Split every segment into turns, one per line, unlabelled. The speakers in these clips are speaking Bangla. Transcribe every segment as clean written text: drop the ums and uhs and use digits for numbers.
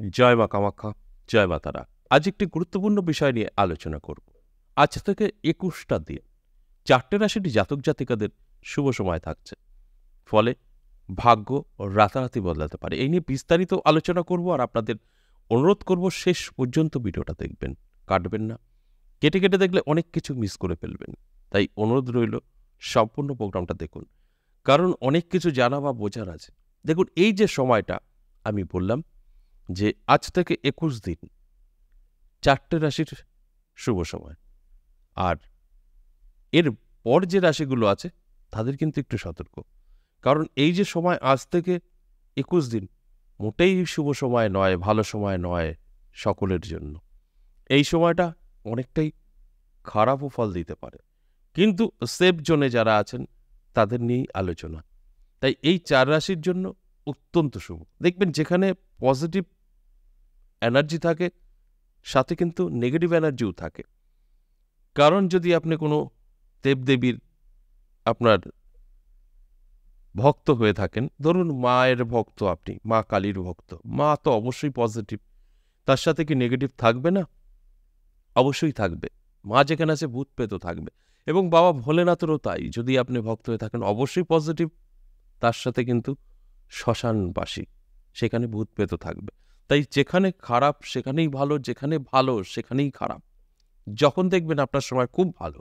জয় মা কামাখ্যা, জয় মা তারা। আজ একটি গুরুত্বপূর্ণ বিষয় নিয়ে আলোচনা করব। আজ থেকে ২১টা দিন ৪টে রাশিটি জাতক জাতিকাদের শুভ সময় থাকছে। ফলে ভাগ্য রাতারাতি বদলাতে পারে। এই নিয়ে বিস্তারিত আলোচনা করব, আর আপনাদের অনুরোধ করব শেষ পর্যন্ত ভিডিওটা দেখবেন, কাটবেন না। কেটে কেটে দেখলে অনেক কিছু মিস করে ফেলবেন। তাই অনুরোধ রইল, সম্পূর্ণ প্রোগ্রামটা দেখুন, কারণ অনেক কিছু জানা বা বোঝার আছে। দেখুন, এই যে সময়টা আমি বললাম যে আজ থেকে ২১ দিন ৪টে রাশির শুভ সময়, আর এর পর যে রাশিগুলো আছে তাদের কিন্তু একটু সতর্ক। কারণ এই যে সময় আজ থেকে ২১ দিন মোটেই শুভ সময় নয়, ভালো সময় নয় সকলের জন্য। এই সময়টা অনেকটাই খারাপও ফল দিতে পারে, কিন্তু সেফ জোনে যারা আছেন তাদের নিয়েই আলোচনা। তাই এই ৪ রাশির জন্য অত্যন্ত শুভ। দেখবেন যেখানে পজিটিভ এনার্জি থাকে, সাথে কিন্তু নেগেটিভ এনার্জিও থাকে। কারণ যদি আপনি কোনো দেবদেবীর আপনার ভক্ত হয়ে থাকেন, ধরুন মায়ের ভক্ত, আপনি মা কালীর ভক্ত, মা তো অবশ্যই পজিটিভ। তার সাথে কি নেগেটিভ থাকবে না? অবশ্যই থাকবে। মা যেখানে আছে ভূত প্রেতও থাকবে, এবং বাবা ভোলেনাথেরও তাই। যদি আপনি ভক্ত হয়ে থাকেন, অবশ্যই পজিটিভ, তার সাথে কিন্তু শ্মশানবাসী, সেখানে ভূত প্রেতও থাকবে। তাই যেখানে খারাপ সেখানেই ভালো, যেখানে ভালো সেখানেই খারাপ। যখন দেখবেন আপনার সময় খুব ভালো,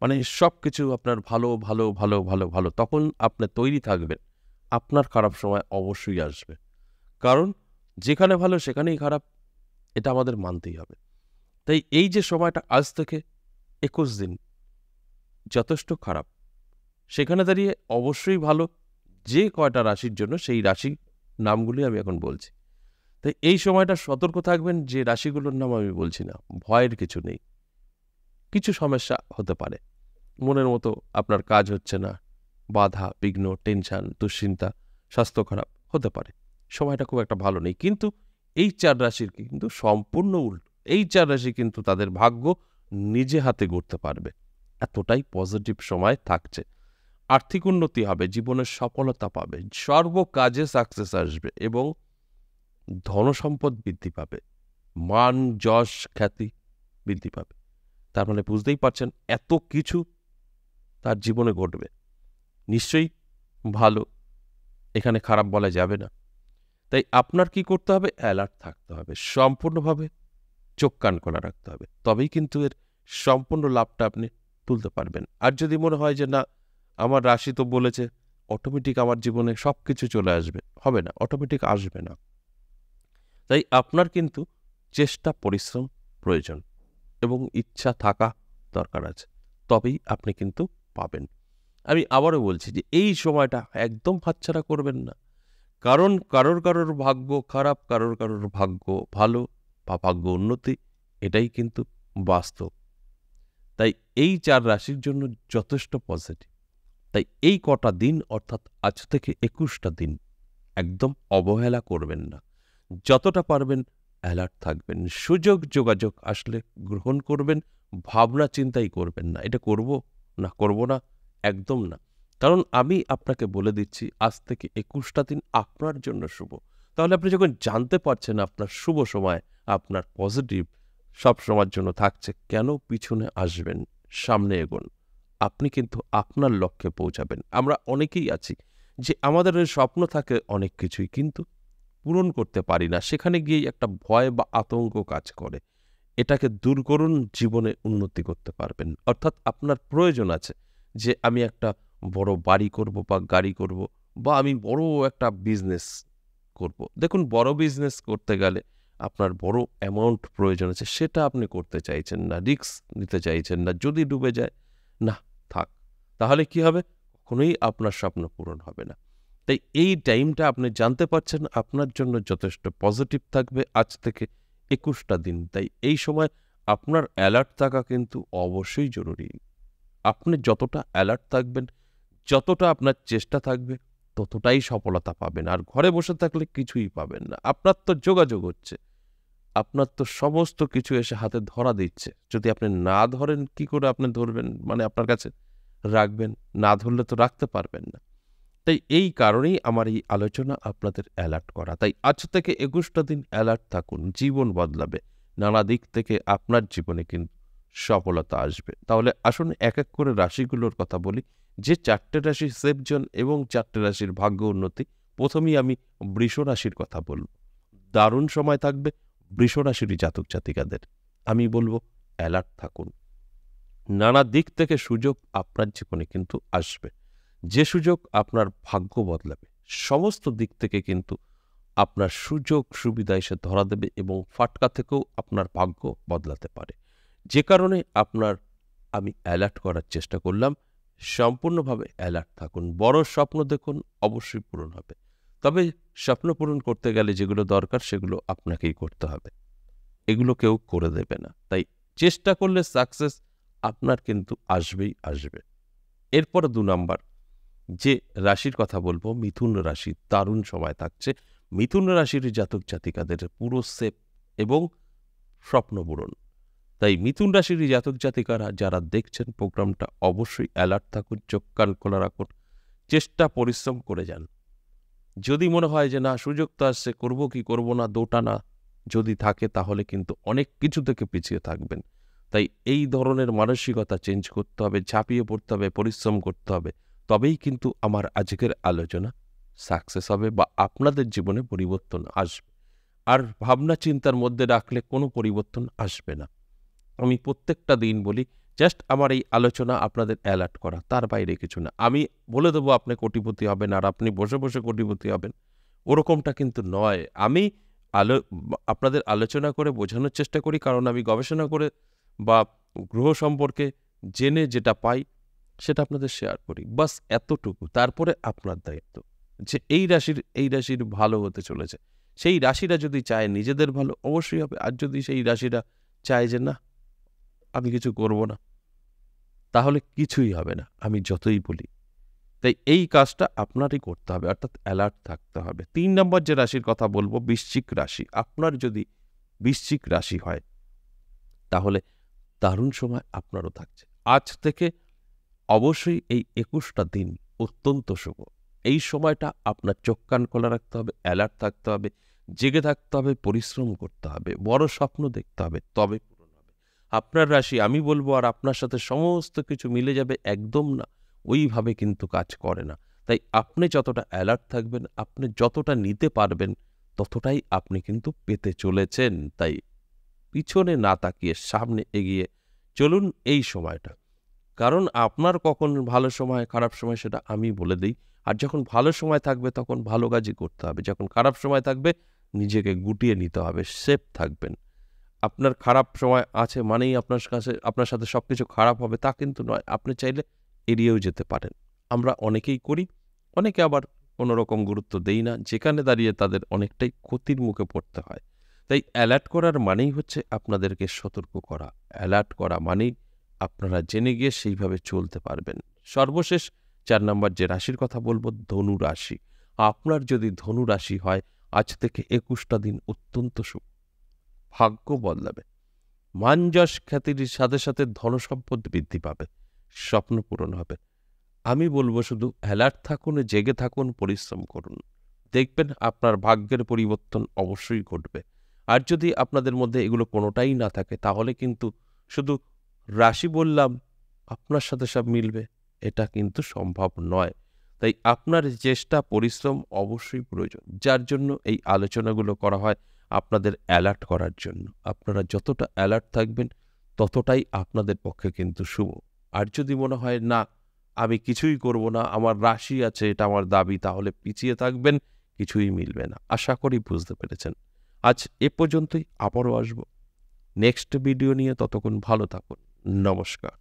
মানে সব কিছু আপনার ভালো ভালো ভালো ভালো ভালো, তখন আপনি তৈরি থাকবেন, আপনার খারাপ সময় অবশ্যই আসবে। কারণ যেখানে ভালো সেখানেই খারাপ, এটা আমাদের মানতেই হবে। তাই এই যে সময়টা আজ থেকে ২১ দিন যথেষ্ট খারাপ, সেখানে দাঁড়িয়ে অবশ্যই ভালো যে কয়টা রাশির জন্য, সেই রাশি নামগুলি আমি এখন বলছি। তাই এই সময়টা সতর্ক থাকবেন, যে রাশিগুলোর নাম আমি বলছি না, ভয়ের কিছু নেই। কিছু সমস্যা হতে পারে, মনের মতো আপনার কাজ হচ্ছে না, বাধা বিঘ্ন, টেনশন, দুশ্চিন্তা, স্বাস্থ্য খারাপ হতে পারে। সময়টা খুব একটা ভালো নেই, কিন্তু এই ৪ রাশির কিন্তু সম্পূর্ণ উল্টো। এই ৪ রাশি কিন্তু তাদের ভাগ্য নিজে হাতে গড়তে পারবে, এতটাই পজিটিভ সময় থাকছে। আর্থিক উন্নতি হবে, জীবনের সফলতা পাবে, সর্ব কাজে সাকসেস আসবে, এবং ধনসম্পদ বৃদ্ধি পাবে, মান যশ খ্যাতি বৃদ্ধি পাবে। তার মানে বুঝতেই পারছেন, এত কিছু তার জীবনে ঘটবে, নিশ্চয়ই ভালো, এখানে খারাপ বলা যাবে না। তাই আপনার কি করতে হবে? অ্যালার্ট থাকতে হবে, সম্পূর্ণভাবে চোখ কান খোলা রাখতে হবে, তবেই কিন্তু এর সম্পূর্ণ লাভটা আপনি তুলতে পারবেন। আর যদি মনে হয় যে না, আমার রাশি তো বলেছে অটোমেটিক আমার জীবনে সব কিছু চলে আসবে, হবে না, অটোমেটিক আসবে না। তাই আপনার কিন্তু চেষ্টা পরিশ্রম প্রয়োজন, এবং ইচ্ছা থাকা দরকার আছে, তবেই আপনি কিন্তু পাবেন। আমি আবারও বলছি যে এই সময়টা একদম হাতছাড়া করবেন না। কারণ কারোর কারোর ভাগ্য খারাপ, কারোর কারোর ভাগ্য ভালো বা ভাগ্য উন্নতি, এটাই কিন্তু বাস্তব। তাই এই ৪ রাশির জন্য যথেষ্ট পজিটিভ। তাই এই কটা দিন, অর্থাৎ আজ থেকে ২১টা দিন একদম অবহেলা করবেন না। যতটা পারবেন অ্যালার্ট থাকবেন। সুযোগ যোগাযোগ আসলে গ্রহণ করবেন, ভাবনা চিন্তাই করবেন না, এটা করব না করব না, একদম না। কারণ আমি আপনাকে বলে দিচ্ছি, আজ থেকে ২১টা দিন আপনার জন্য শুভ। তাহলে আপনি যখন জানতে পারছেন আপনার শুভ সময়, আপনার পজিটিভ সব সময়ের জন্য থাকছে, কেন পিছনে আসবেন? সামনে এগোন, আপনি কিন্তু আপনার লক্ষ্যে পৌঁছাবেন। আমরা অনেকেই আছি যে আমাদের ওই স্বপ্ন থাকে অনেক কিছুই, কিন্তু পূরণ করতে পারি না। সেখানে গিয়েই একটা ভয় বা আতঙ্ক কাজ করে। এটাকে দূর করুন, জীবনে উন্নতি করতে পারবেন। অর্থাৎ আপনার প্রয়োজন আছে যে আমি একটা বড় বাড়ি করব বা গাড়ি করব, বা আমি বড় একটা বিজনেস করব। দেখুন, বড় বিজনেস করতে গেলে আপনার বড় অ্যামাউন্ট প্রয়োজন আছে, সেটা আপনি করতে চাইছেন না, রিস্ক নিতে চাইছেন না। যদি ডুবে যায়, না, থাক। তাহলে কি হবে? কখনোই আপনার স্বপ্ন পূরণ হবে না। তাই এই টাইমটা আপনি জানতে পারছেন আপনার জন্য যথেষ্ট পজিটিভ থাকবে আজ থেকে ২১টা দিন। তাই এই সময় আপনার অ্যালার্ট থাকা কিন্তু অবশ্যই জরুরি। আপনি যতটা অ্যালার্ট থাকবেন, যতটা আপনার চেষ্টা থাকবে, ততটাই সফলতা পাবেন। আর ঘরে বসে থাকলে কিছুই পাবেন না। আপনার তো যোগাযোগ হচ্ছে, আপনার তো সমস্ত কিছু এসে হাতে ধরা দিচ্ছে। যদি আপনি না ধরেন, কি করে আপনি ধরবেন? মানে আপনার কাছে রাখবেন, না ধরলে তো রাখতে পারবেন না। তাই এই কারণেই আমার এই আলোচনা আপনাদের অ্যালার্ট করা। তাই আজ থেকে ২১টা দিন অ্যালার্ট থাকুন, জীবন বদলাবে। নানা দিক থেকে আপনার জীবনে কিন্তু সফলতা আসবে। তাহলে আসুন এক এক করে রাশিগুলোর কথা বলি। যে ৪টে রাশি সেফ জোন এবং ৪টে রাশির ভাগ্য উন্নতি। প্রথমেই আমি বৃষ রাশির কথা বলব। দারুণ সময় থাকবে বৃষ রাশির জাতক জাতিকাদের। আমি বলব অ্যালার্ট থাকুন। নানা দিক থেকে সুযোগ আপনার জীবনে কিন্তু আসবে, যে সুযোগ আপনার ভাগ্য বদলাবে। সমস্ত দিক থেকে কিন্তু আপনার সুযোগ সুবিধা এসে ধরা দেবে এবং ফাটকা থেকেও আপনার ভাগ্য বদলাতে পারে। যে কারণে আমি অ্যালার্ট করার চেষ্টা করলাম। সম্পূর্ণভাবে অ্যালার্ট থাকুন। বড় স্বপ্ন দেখুন, অবশ্যই পূরণ হবে। তবে স্বপ্ন পূরণ করতে গেলে যেগুলো দরকার সেগুলো আপনাকেই করতে হবে, এগুলো কেউ করে দেবে না। তাই চেষ্টা করলে সাকসেস আপনার কিন্তু আসবেই আসবে। এরপরে ২ নাম্বার যে রাশির কথা বলবো, মিথুন রাশি। দারুণ সময় থাকছে মিথুন রাশির জাতক জাতিকাদের, পুরো সেফ এবং স্বপ্ন পূরণ। তাই মিথুন রাশির জাতক জাতিকারা যারা দেখছেন প্রোগ্রামটা, অবশ্যই অ্যালার্ট থাকুন, চোখ কান খোলা রাখুন, চেষ্টা পরিশ্রম করে যান। যদি মনে হয় যে না সুযোগ তো আসছে, করবো কি করব না, দোটানা যদি থাকে তাহলে কিন্তু অনেক কিছু থেকে পিছিয়ে থাকবেন। তাই এই ধরনের মানসিকতা চেঞ্জ করতে হবে, ঝাঁপিয়ে পড়তে হবে, পরিশ্রম করতে হবে। তবেই কিন্তু আমার আজকের আলোচনা সাকসেস হবে বা আপনাদের জীবনে পরিবর্তন আসবে। আর ভাবনা চিন্তার মধ্যে রাখলে কোনো পরিবর্তন আসবে না। আমি প্রত্যেকটা দিন বলি, জাস্ট আমার এই আলোচনা আপনাদের অ্যালার্ট করা, তার বাইরে কিছু না। আমি বলে দেবো আপনি কোটিপতি হবেন আর আপনি বসে বসে কোটিপতি হবেন, ওরকমটা কিন্তু নয়। আমি আপনাদের আলোচনা করে বোঝানোর চেষ্টা করি, কারণ আমি গবেষণা করে বা গ্রহ সম্পর্কে জেনে যেটা পাই সেটা আপনাদের শেয়ার করি, বাস এতটুকু। তারপরে আপনার দায়িত্ব যে এই রাশির ভালো হতে চলেছে, সেই রাশিরা যদি চায় নিজেদের ভালো, অবশ্যই হবে। আর যদি সেই রাশিরা চায় যে না আমি কিছু করব না, তাহলে কিছুই হবে না, আমি যতই বলি। তাই এই কাজটা আপনারই করতে হবে, অর্থাৎ অ্যালার্ট থাকতে হবে। ৩ নম্বর যে রাশির কথা বলবো, বৃশ্চিক রাশি। আপনার যদি বৃশ্চিক রাশি হয় তাহলে দারুণ সময় আপনারও থাকছে। আজ থেকে অবশ্যই এই ২১টা দিন অত্যন্ত শুভ। এই সময়টা আপনার চোখ কান খোলা রাখতে হবে, অ্যালার্ট থাকতে হবে, জেগে থাকতে হবে, পরিশ্রম করতে হবে, বড় স্বপ্ন দেখতে হবে, তবে পূরণ হবে। আপনার রাশি আমি বলবো আর আপনার সাথে সমস্ত কিছু মিলে যাবে, একদম না, ওইভাবে কিন্তু কাজ করে না। তাই আপনি যতটা অ্যালার্ট থাকবেন, আপনি যতটা নিতে পারবেন, ততটাই আপনি কিন্তু পেতে চলেছেন। তাই পিছনে না তাকিয়ে সামনে এগিয়ে চলুন এই সময়টা। কারণ আপনার কখন ভালো সময় খারাপ সময় সেটা আমি বলে দিই। আর যখন ভালো সময় থাকবে তখন ভালো কাজই করতে হবে, যখন খারাপ সময় থাকবে নিজেকে গুটিয়ে নিতে হবে, সেফ থাকবেন। আপনার খারাপ সময় আছে মানেই আপনার সাথে সবকিছু খারাপ হবে তা কিন্তু নয়। আপনি চাইলে এড়িয়েও যেতে পারেন। আমরা অনেকেই করি, অনেকে আবার কোনো রকম গুরুত্ব দেই না, যেখানে দাঁড়িয়ে তাদের অনেকটাই ক্ষতির মুখে পড়তে হয়। তাই অ্যালার্ট করার মানেই হচ্ছে আপনাদেরকে সতর্ক করা। অ্যালার্ট করা মানেই আপনারা জেনে গিয়ে সেইভাবে চলতে পারবেন। সর্বশেষ ৪ নম্বর যে রাশির কথা বলব, ধনু রাশি। আপনার যদি ধনু রাশি হয়, আজ থেকে ২১টা দিন অত্যন্ত শুভ। ভাগ্য বদলাবে, মান যশ খ্যাতির সাথে সাথে ধনসম্পদ বৃদ্ধি পাবে, স্বপ্ন পূরণ হবে। আমি বলবো শুধু অ্যালার্ট থাকুন, জেগে থাকুন, পরিশ্রম করুন। দেখবেন আপনার ভাগ্যের পরিবর্তন অবশ্যই ঘটবে। আর যদি আপনাদের মধ্যে এগুলো কোনোটাই না থাকে, তাহলে কিন্তু শুধু রাশি বললাম আপনার সাথে সব মিলবে, এটা কিন্তু সম্ভব নয়। তাই আপনার চেষ্টা পরিশ্রম অবশ্যই প্রয়োজন, যার জন্য এই আলোচনাগুলো করা হয়, আপনাদের অ্যালার্ট করার জন্য। আপনারা যতটা অ্যালার্ট থাকবেন ততটাই আপনাদের পক্ষে কিন্তু শুভ। আর যদি মনে হয় না আমি কিছুই করব না, আমার রাশি আছে, এটা আমার দাবি, তাহলে পিছিয়ে থাকবেন, কিছুই মিলবে না। আশা করি বুঝতে পেরেছেন। আজ এ পর্যন্তই, আবারও আসব নেক্সট ভিডিও নিয়ে। ততক্ষণ ভালো থাকুন। নমস্কার।